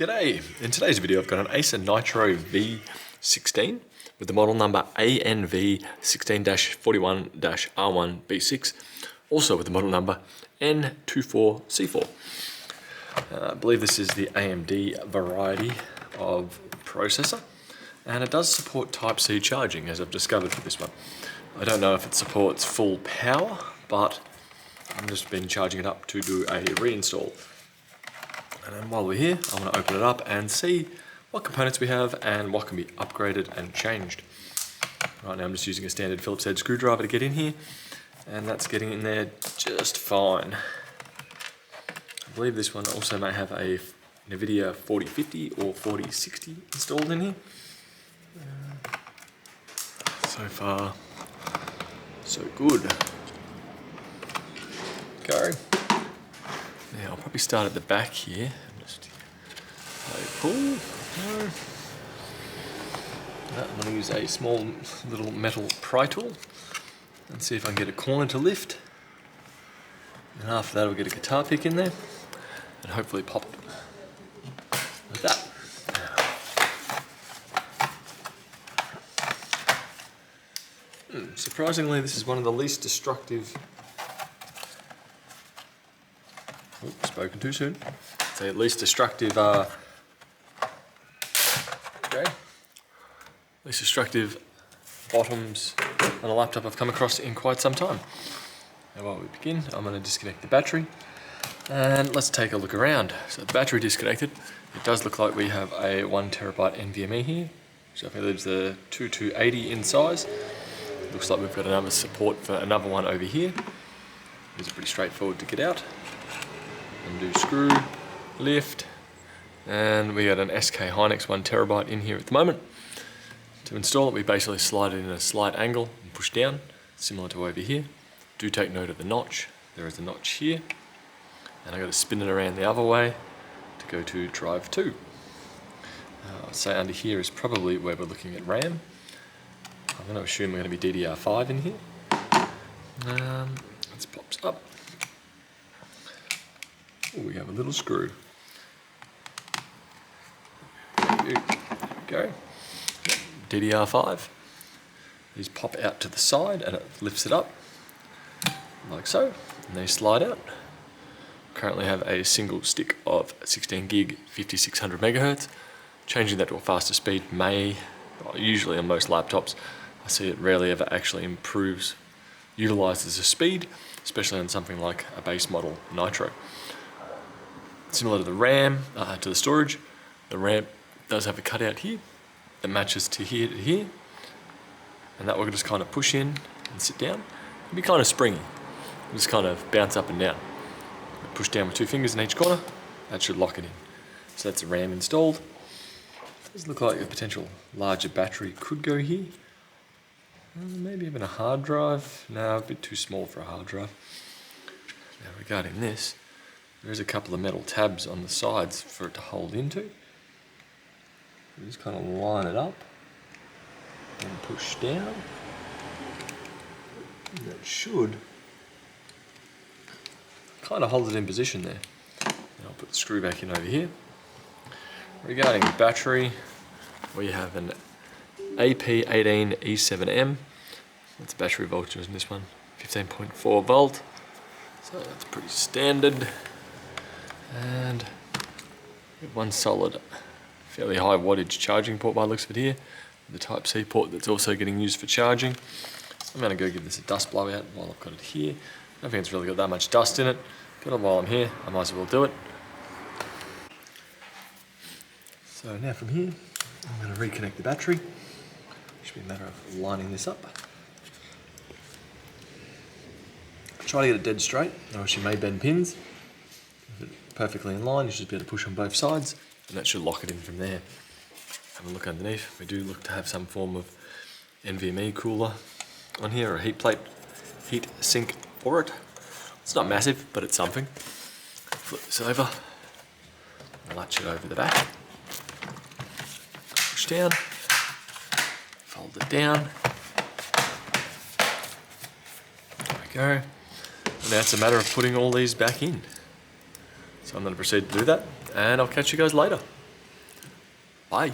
G'day! In today's video I've got an Acer Nitro V16 with the model number ANV16-41-R1B6, also with the model number N24C4. I believe this is the AMD variety of processor, and it does support Type-C charging, as I've discovered for this one. I don't know if it supports full power, but I've just been charging it up to do a reinstall. And then while we're here, I'm going to open it up and see what components we have and what can be upgraded and changed. Right now I'm just using a standard Phillips head screwdriver to get in here, and that's getting in there just fine. I believe this one also may have a NVIDIA 4050 or 4060 installed in here. So far, so good. Go. Now I'll probably start at the back here. Just pull. No. I'm going to use a small little metal pry tool and see if I can get a corner to lift. And after that, I'll get a guitar pick in there and hopefully pop it like that. Surprisingly, this is one of the least destructive. Oops, spoken too soon. It's the least destructive, least destructive bottoms on a laptop I've come across in quite some time. Now while we begin, I'm going to disconnect the battery and let's take a look around. So the battery disconnected. It does look like we have a 1TB NVMe here, which I believe is the 2280 in size. Looks like we've got another support for another one over here. These are pretty straightforward to get out. Undo screw, lift, and we got an SK Hynix 1TB in here at the moment. To install it, we basically slide it in a slight angle and push down, similar to over here. Do take note of the notch. There is a notch here, and I've got to spin it around the other way to go to drive 2. I'd say under here is probably where we're looking at RAM. I'm going to assume we're going to be DDR5 in here. This pops up. Oh, we have a little screw. There we go. DDR5. These pop out to the side and it lifts it up, like so, and they slide out. Currently have a single stick of 16 gig, 5600 megahertz. Changing that to a faster speed may, usually on most laptops, I see it rarely ever actually utilizes the speed, especially on something like a base model Nitro. Similar to the RAM, to the storage, the RAM does have a cutout here that matches to here, and that will just kind of push in and sit down. It'll be kind of springy, it'll just kind of bounce up and down. Push down with 2 fingers in each corner, that should lock it in. So that's the RAM installed. Does look like a potential larger battery could go here. Maybe even a hard drive. No, a bit too small for a hard drive. Now regarding this, there is a couple of metal tabs on the sides for it to hold into. You just kind of line it up and push down. That should kind of hold it in position there. And I'll put the screw back in over here. Regarding the battery, we have an AP18E7M. That's battery voltage in this one, 15.4 volt. So that's pretty standard. And we have one solid, fairly high wattage charging port by the looks of it here. The Type-C port that's also getting used for charging. So I'm going to go give this a dust blowout while I've got it here. I don't think it's really got that much dust in it. Got it while I'm here, I might as well do it. So now from here, I'm going to reconnect the battery. Should be a matter of lining this up. Try to get it dead straight, or else you may bend pins. If it's perfectly in line, you should be able to push on both sides, and that should lock it in from there. Have a look underneath. We do look to have some form of NVMe cooler on here, or a heat sink for it. It's not massive, but it's something. Flip this over, latch it over the back. Push down, fold it down. There we go. And now it's a matter of putting all these back in. So I'm going to proceed to do that, and I'll catch you guys later. Bye.